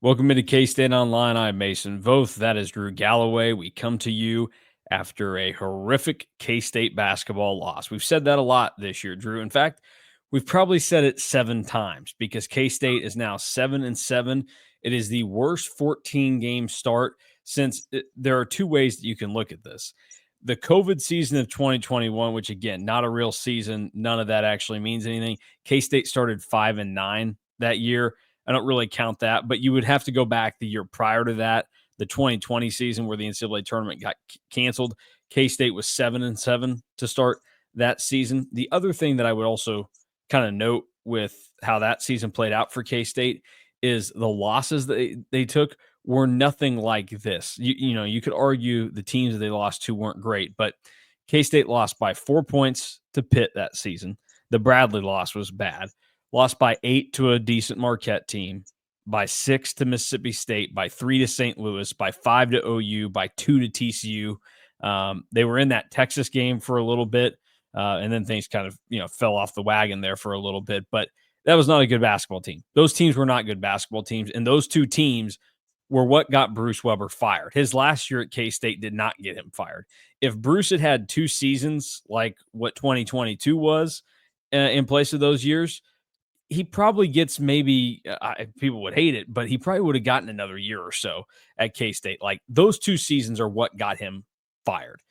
Welcome into K-State Online. I'm Mason Voth. That is Drew Galloway. We come to you after a horrific K-State basketball loss. We've said that a lot this year, Drew. In fact, we've probably said it 7 times because K-State is now 7-7. It is the worst 14-game start there are two ways that you can look at this. The COVID season of 2021, which again, not a real season, none of that actually means anything. K-State started 5-9 that year. I don't really count that, but you would have to go back the year prior to that, the 2020 season where the NCAA tournament got canceled. K-State was 7-7 to start that season. The other thing that I would also kind of note with how that season played out for K-State is the losses that they took were nothing like this. You could argue the teams that they lost to weren't great, but K-State lost by 4 points to Pitt that season. The Bradley loss was bad. Lost by 8 to a decent Marquette team, by 6 to Mississippi State, by 3 to St. Louis, by 5 to OU, by 2 to TCU. They were in that Texas game for a little bit, and then things kind of fell off the wagon there for a little bit. But that was not a good basketball team. Those teams were not good basketball teams, and those two teams were what got Bruce Weber fired. His last year at K-State did not get him fired. If Bruce had had 2 seasons like what 2022 was in place of those years, he probably gets maybe people would hate it, but he probably would have gotten another year or so at K-State. Like those 2 seasons are what got him fired.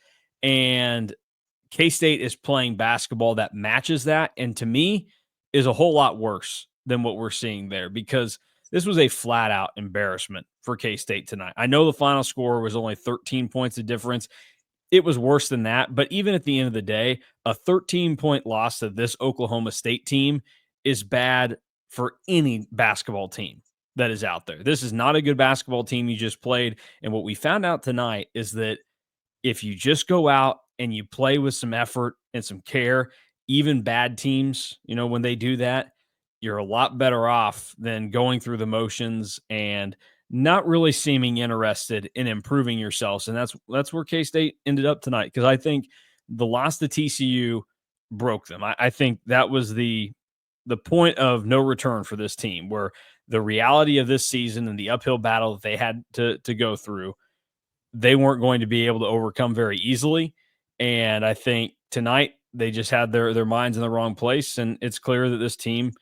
And K-State is playing basketball that matches that. And to me is a whole lot worse than what we're seeing there because this was a flat out embarrassment for K-State tonight. I know the final score was only 13 points of difference. It was worse than that. But even at the end of the day, a 13-point loss to this Oklahoma State team is bad for any basketball team that is out there. This is not a good basketball team you just played. And what we found out tonight is that if you just go out and you play with some effort and some care, even bad teams, when they do that, you're a lot better off than going through the motions and not really seeming interested in improving yourselves. And that's where K-State ended up tonight. Because I think the loss to TCU broke them. I think that was the point of no return for this team, where the reality of this season and the uphill battle that they had to go through, they weren't going to be able to overcome very easily. And I think tonight they just had their minds in the wrong place. And it's clear that this team,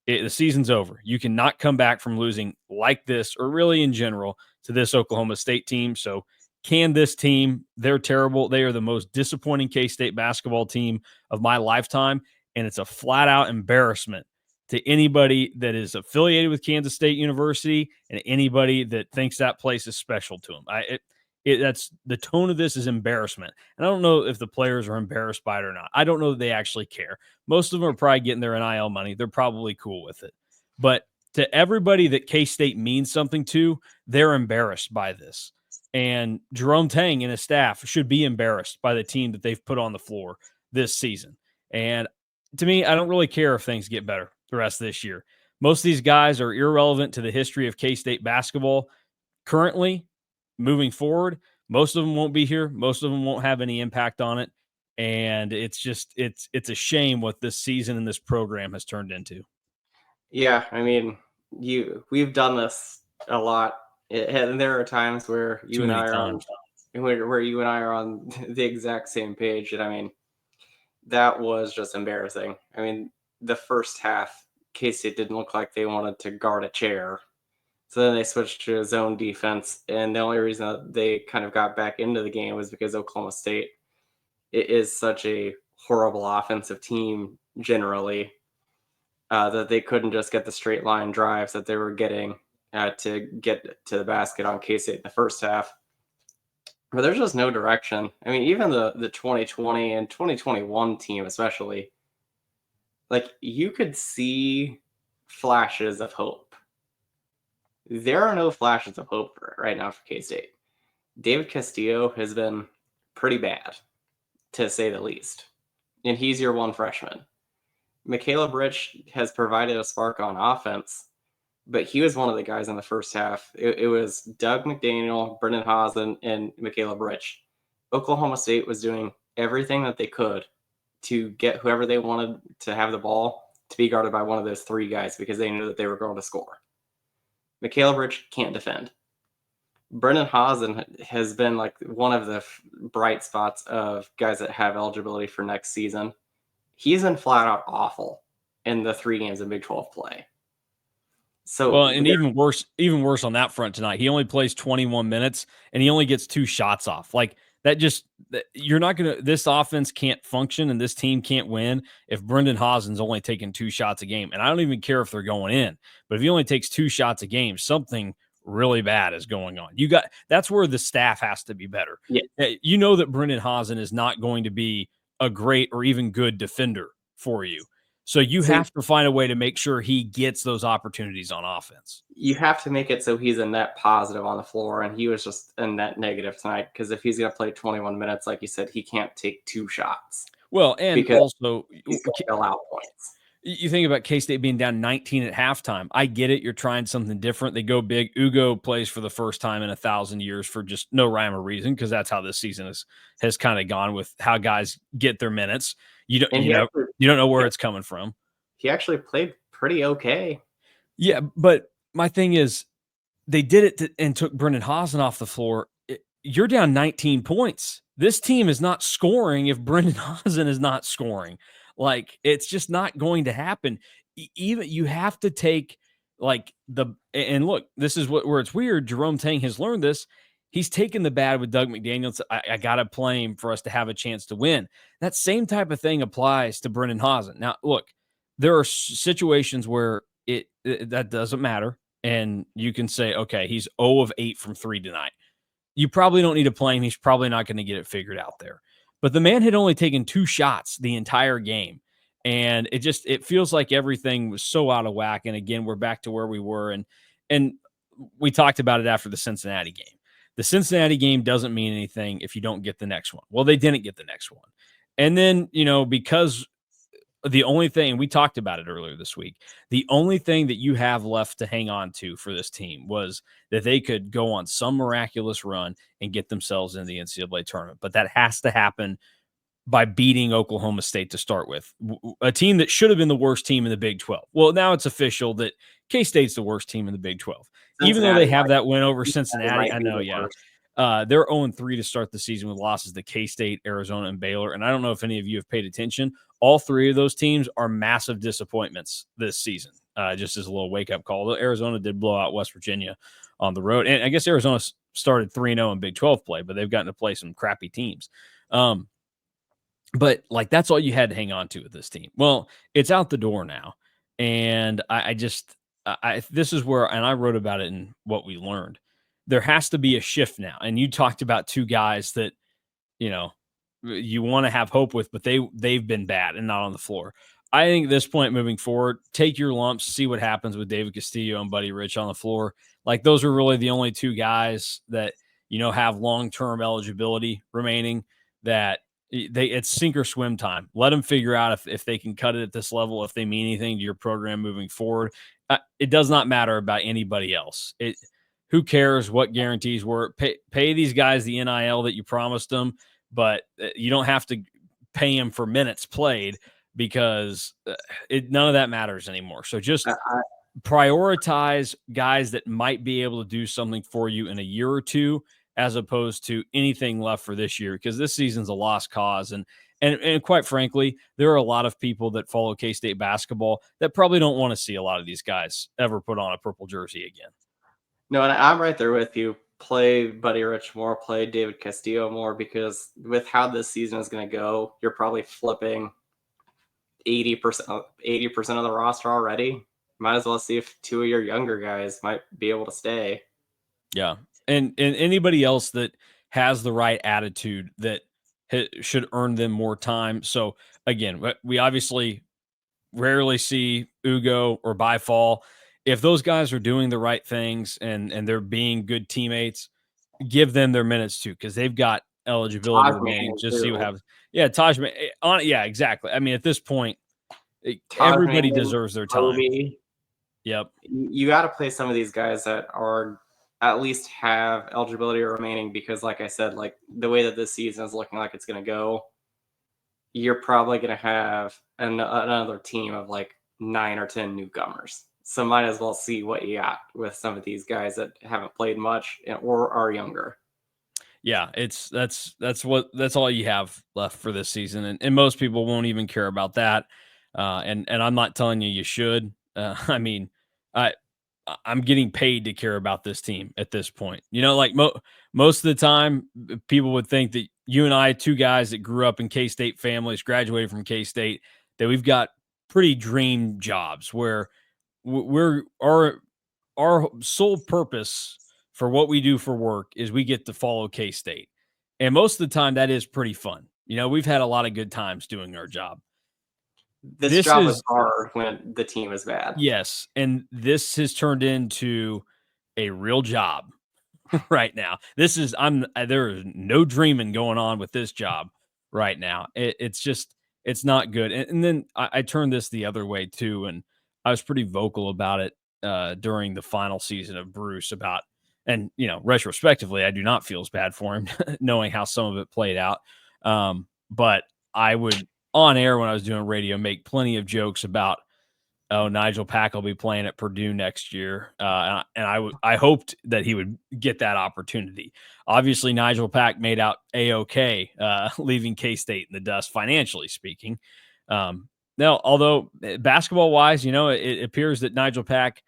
the season's over. You cannot come back from losing like this, or really in general, to this Oklahoma State team. So can this team? They're terrible. They are the most disappointing K-State basketball team of my lifetime. And it's a flat out embarrassment to anybody that is affiliated with Kansas State University and anybody that thinks that place is special to them. That's the tone of this is embarrassment. And I don't know if the players are embarrassed by it or not. I don't know that they actually care. Most of them are probably getting their NIL money. They're probably cool with it. But to everybody that K-State means something to, they're embarrassed by this. And Jerome Tang and his staff should be embarrassed by the team that they've put on the floor this season. And to me, I don't really care if things get better the rest of this year. Most of these guys are irrelevant to the history of K-State basketball currently. Moving forward, most of them won't be here. Most of them won't have any impact on it. And it's a shame what this season and this program has turned into. Yeah, I mean, we've done this a lot, and there are times where you and I are on the exact same page. And I mean, that was just embarrassing. I mean, the first half, K-State didn't look like they wanted to guard a chair. So then they switched to zone defense, and the only reason that they kind of got back into the game was because Oklahoma State is such a horrible offensive team generally, that they couldn't just get the straight line drives that they were getting to get to the basket on K-State in the first half. But there's just no direction. I mean, even the 2020 and 2021 team especially, like, you could see flashes of hope. There are no flashes of hope right now for K-State. David Castillo has been pretty bad, to say the least. And he's your one freshman. Michaela Rich has provided a spark on offense, but he was one of the guys in the first half. It was Doug McDaniel, Brendan Hazen, and Michaela Rich. Oklahoma State was doing everything that they could to get whoever they wanted to have the ball to be guarded by one of those 3 guys because they knew that they were going to score. Michaela Rich can't defend. Brendan Hazen has been like one of the bright spots of guys that have eligibility for next season. He's been flat out awful in the 3 games of Big 12 play. So Well, and even worse on that front tonight. He only plays 21 minutes and he only gets 2 shots off. Like you're not going to, this offense can't function and this team can't win if Brendan Hasen's only taking 2 shots a game. And I don't even care if they're going in, but if he only takes 2 shots a game, something really bad is going on. That's where the staff has to be better. Yeah. You know that Brendan Hasen is not going to be a great or even good defender for you. So you have to find a way to make sure he gets those opportunities on offense. You have to make it so he's a net positive on the floor, and he was just a net negative tonight because if he's going to play 21 minutes, like you said, he can't take 2 shots. Well, and also he's going to allow points. You think about K-State being down 19 at halftime. I get it. You're trying something different. They go big. Ugo plays for the first time in 1,000 years for just no rhyme or reason because that's how this season has kind of gone with how guys get their minutes. You don't know where it's coming from. He actually played pretty okay. Yeah, but my thing is they did it and took Brendan Hasen off the floor. You're down 19 points. This team is not scoring if Brendan Hasen is not scoring. Like, it's just not going to happen. Even you have to take and look, this is where it's weird. Jerome Tang has learned this. He's taken the bad with Doug McDaniels. I got to play him for us to have a chance to win. That same type of thing applies to Brendan Hasen. Now, look, there are situations where that doesn't matter. And you can say, okay, he's 0 of 8 from 3 tonight. You probably don't need to play him. He's probably not going to get it figured out there. But the man had only taken 2 shots the entire game. And it feels like everything was so out of whack. And again, we're back to where we were. And we talked about it after the Cincinnati game. The Cincinnati game doesn't mean anything if you don't get the next one. Well, they didn't get the next one. And then, because the only thing, we talked about it earlier this week, the only thing that you have left to hang on to for this team was that they could go on some miraculous run and get themselves in the NCAA tournament. But that has to happen by beating Oklahoma State to start with, a team that should have been the worst team in the Big 12. Well, now it's official that K-State's the worst team in the Big 12. Even though they have that win over Cincinnati, I know, yeah. They're 0-3 to start the season with losses to K-State, Arizona, and Baylor. And I don't know if any of you have paid attention. All 3 of those teams are massive disappointments this season, just as a little wake-up call. Arizona did blow out West Virginia on the road. And I guess Arizona started 3-0 in Big 12 play, but they've gotten to play some crappy teams. But that's all you had to hang on to with this team. Well, it's out the door now. And this is where, and I wrote about it in what we learned. There has to be a shift now. And you talked about 2 guys that, you want to have hope with, but they've been bad and not on the floor. I think at this point moving forward, take your lumps, see what happens with David Castillo and Buddy Rich on the floor. Those are really the only 2 guys that, have long-term eligibility remaining, that it's sink or swim time. Let them figure out if they can cut it at this level, if they mean anything to your program moving forward. It does not matter about anybody else. Who cares what guarantees were? Pay these guys the NIL that you promised them, but you don't have to pay them for minutes played because none of that matters anymore. So just prioritize guys that might be able to do something for you in a year or 2, as opposed to anything left for this year, because this season's a lost cause. And quite frankly, there are a lot of people that follow K-State basketball that probably don't want to see a lot of these guys ever put on a purple jersey again. No, and I'm right there with you. Play Buddy Rich more, play David Castillo more, because with how this season is going to go, you're probably flipping 80% of the roster already. Might as well see if 2 of your younger guys might be able to stay. Yeah. And anybody else that has the right attitude that should earn them more time. So again, we obviously rarely see Ugo or Byfall. If those guys are doing the right things and they're being good teammates, give them their minutes too, because they've got eligibility remaining. Just see what happens. Yeah, Taj. Yeah, exactly. I mean, at this point, everybody deserves their time. Yep. You got to play some of these guys that are at least have eligibility remaining, because like I said, the way that this season is looking like it's going to go, you're probably going to have another team of 9 or 10 newcomers. So might as well see what you got with some of these guys that haven't played much or are younger. Yeah, that's all you have left for this season, and most people won't even care about that. And I'm not telling you should. I mean, I I'm getting paid to care about this team at this point. Like most of the time, people would think that you and I, two guys that grew up in K State families, graduated from K State, that we've got pretty dream jobs where we're our sole purpose for what we do for work is we get to follow K State. And most of the time, that is pretty fun. We've had a lot of good times doing our job. This This job is is, hard when the team is bad. yes. And this has turned into a real job right now. There is no dreaming going on with this job right now. It's not good. And then I turned this the other way too. And I was pretty vocal about it during the final season of Bruce and retrospectively, I do not feel as bad for him knowing how some of it played out. But I would on air when I was doing radio make plenty of jokes about, oh, Nigel Pack will be playing at Purdue next year, and I hoped that he would get that opportunity. Obviously, Nigel Pack made out a-okay, leaving K-State in the dust, financially speaking. Now, although basketball wise, it appears that Nigel Pack,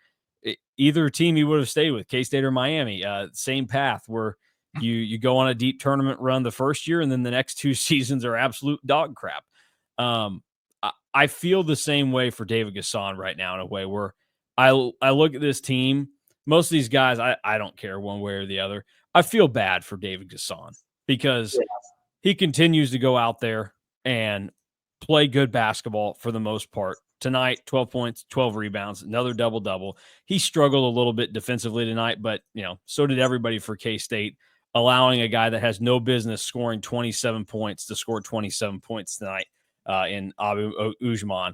either team he would have stayed with, K-State or Miami, same path where you go on a deep tournament run the first year, and then the next two seasons are absolute dog crap. I feel the same way for David Gasson right now in a way where I look at this team. Most of these guys, I don't care one way or the other. I feel bad for David Gasson because he continues to go out there and play good basketball for the most part. Tonight, 12 points, 12 rebounds, another double-double. He struggled a little bit defensively tonight, but, so did everybody for K-State, allowing a guy that has no business scoring 27 points to score 27 points tonight in Abu Ujman.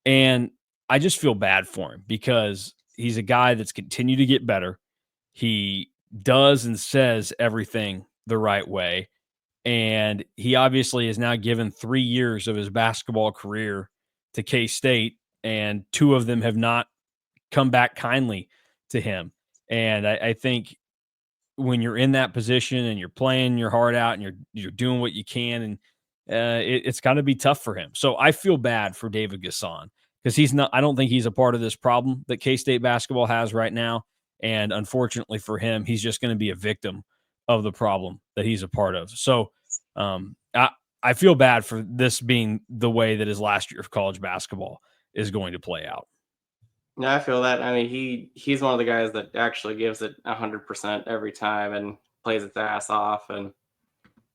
And I just feel bad for him because he's a guy that's continued to get better. He does and says everything the right way. And he obviously is now given 3 years of his basketball career to K-State, and 2 of them have not come back kindly to him. And I think when you're in that position and you're playing your heart out and you're doing what you can, and it's got to be tough for him. So I feel bad for David Gasson because he's not. I don't think he's a part of this problem that K-State basketball has right now. And unfortunately for him, he's just going to be a victim of the problem that he's a part of. So I feel bad for this being the way that his last year of college basketball is going to play out. Yeah, I feel that. I mean, he's one of the guys that actually gives it 100% every time and plays its ass off, and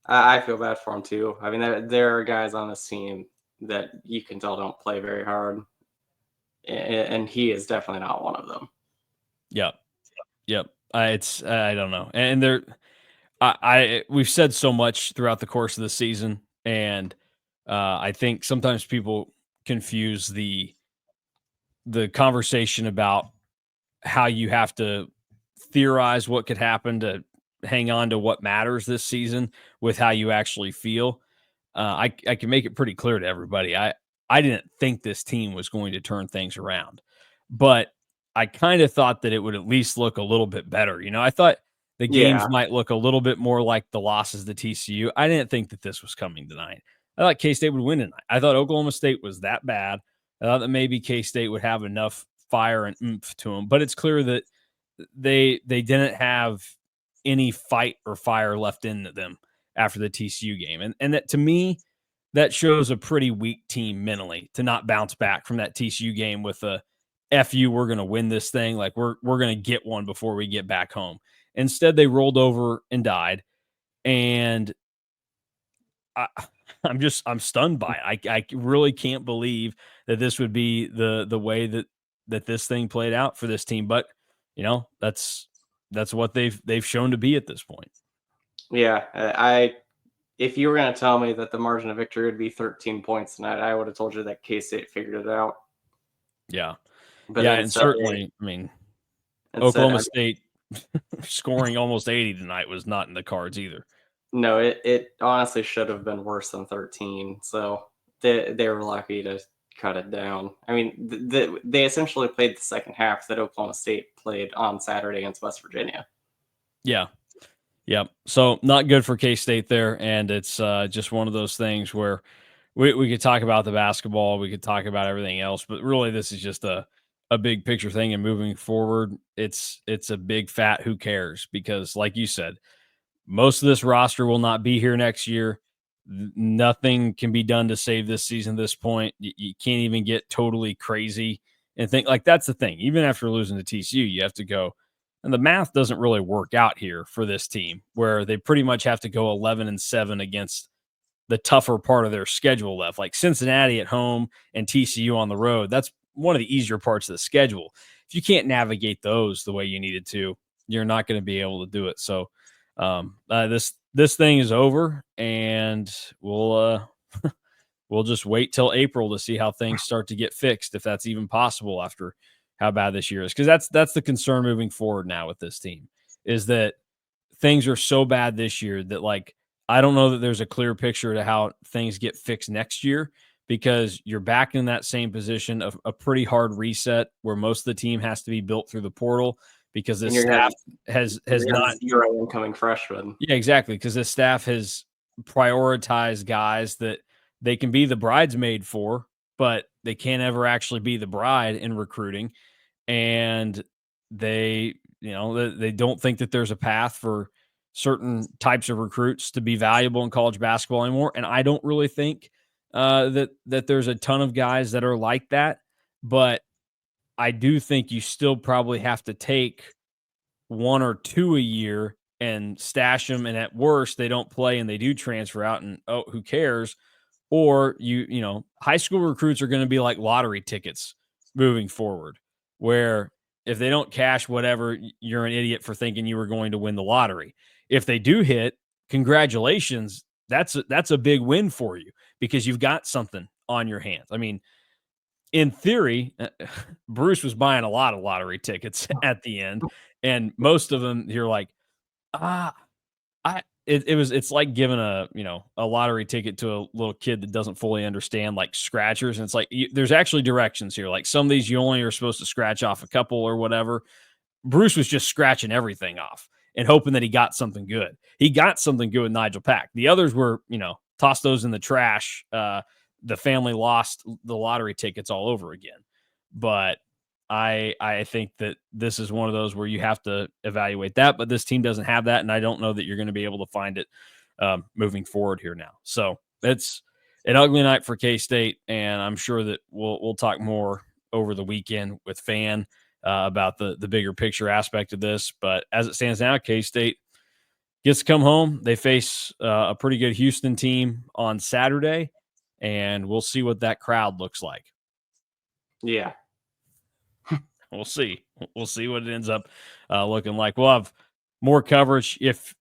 I feel bad for him too. I mean, there are guys on this team that you can tell don't play very hard, and he is definitely not one of them. Yep. Yep. I don't know. And we've said so much throughout the course of the season, and I think sometimes people confuse the conversation about how you have to theorize what could happen to hang on to what matters this season with how you actually feel. I can make it pretty clear to everybody. I didn't think this team was going to turn things around, but I kind of thought that it would at least look a little bit better. I thought the games Yeah, might look a little bit more like the losses to TCU. I didn't think that this was coming tonight. I thought K-State would win tonight. I thought Oklahoma State was that bad. I thought that maybe K-State would have enough fire and oomph to them, but it's clear that they didn't have any fight or fire left in them after the TCU game. And that, to me, that shows a pretty weak team mentally to not bounce back from that TCU game with a F you, we're going to win this thing. Like we're going to get one before we get back home. Instead, they rolled over and died. And I'm stunned by it. I really can't believe that this would be the way that this thing played out for this team. But that's what they've shown to be at this point. yeah. If you were going to tell me that the margin of victory would be 13 points tonight, I would have told you that K-State figured it out. Yeah. But Yeah, and certainly, I mean, Oklahoma State scoring almost 80 tonight was not in the cards either. No, it honestly should have been worse than 13. So they were lucky to cut it down. I mean, they essentially played the second half that Oklahoma State played on Saturday against West Virginia. Yeah. Yep. So not good for K-State there, and it's just one of those things where we could talk about the basketball, we could talk about everything else, but really this is just a big picture thing. And moving forward, it's a big fat who cares, because like you said, most of this roster will not be here next year. Nothing can be done to save this season at this point. You can't even get totally crazy and think like that's the thing. Even after losing to TCU, you have to go, and the math doesn't really work out here for this team, where they pretty much have to go 11-7 against the tougher part of their schedule left, like Cincinnati at home and TCU on the road. That's one of the easier parts of the schedule. If you can't navigate those the way you needed to, you're not going to be able to do it. So this thing is over, and we'll just wait till April to see how things start to get fixed, if that's even possible after how bad this year is. Because that's the concern moving forward now with this team, is that things are so bad this year that, like, I don't know that there's a clear picture to how things get fixed next year, because you're back in that same position of a pretty hard reset where most of the team has to be built through the portal, because this staff has not 0 incoming freshmen. Yeah, exactly. Because this staff has prioritized guys that they can be the bridesmaid for, but they can't ever actually be the bride in recruiting. And they don't think that there's a path for certain types of recruits to be valuable in college basketball anymore. And I don't really think that there's a ton of guys that are like that, but I do think you still probably have to take one or two a year and stash them, and at worst they don't play and they do transfer out, and oh, who cares? Or high school recruits are going to be like lottery tickets moving forward, where if they don't cash whatever, you're an idiot for thinking you were going to win the lottery. If they do hit, congratulations, that's a big win for you, because you've got something on your hands. I mean, in theory, Bruce was buying a lot of lottery tickets at the end, and most of them you're like, it's like giving a lottery ticket to a little kid that doesn't fully understand like scratchers, and it's like there's actually directions here. Like some of these you only are supposed to scratch off a couple or whatever. Bruce was just scratching everything off and hoping that he got something good. He got something good with Nigel Pack. The others were, toss those in the trash. The family lost the lottery tickets all over again. But I think that this is one of those where you have to evaluate that, but this team doesn't have that, and I don't know that you're going to be able to find it moving forward here now. So it's an ugly night for K-State, and I'm sure that we'll talk more over the weekend with Fan about the bigger picture aspect of this. But as it stands now, K-State gets to come home. They face a pretty good Houston team on Saturday, and we'll see what that crowd looks like. Yeah. We'll see. We'll see what it ends up looking like. We'll have more coverage if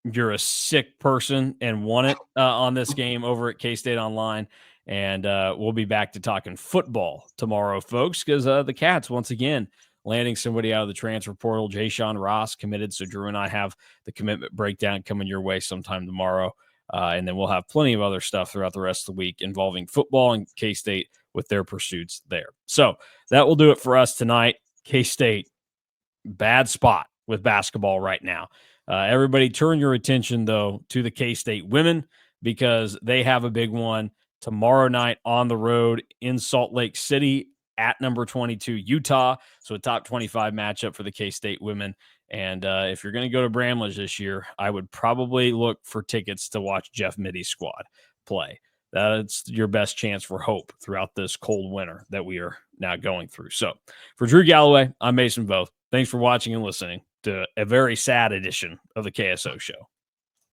you're a sick person and want it on this game over at K-StateOnline. And we'll be back to talking football tomorrow, folks, because the Cats, once again, landing somebody out of the transfer portal. Jay-Sean Ross committed. So Drew and I have the commitment breakdown coming your way sometime tomorrow. And then we'll have plenty of other stuff throughout the rest of the week involving football and K-State with their pursuits there. So that will do it for us tonight. K-State, bad spot with basketball right now. Everybody turn your attention, though, to the K-State women, because they have a big one tomorrow night on the road in Salt Lake City at number 22, Utah. So a top 25 matchup for the K-State women. And if you're going to go to Bramlage this year, I would probably look for tickets to watch Jeff Mitty's squad play. That's your best chance for hope throughout this cold winter that we are now going through. So for Drew Galloway, I'm Mason Voth. Thanks for watching and listening to a very sad edition of the KSO Show.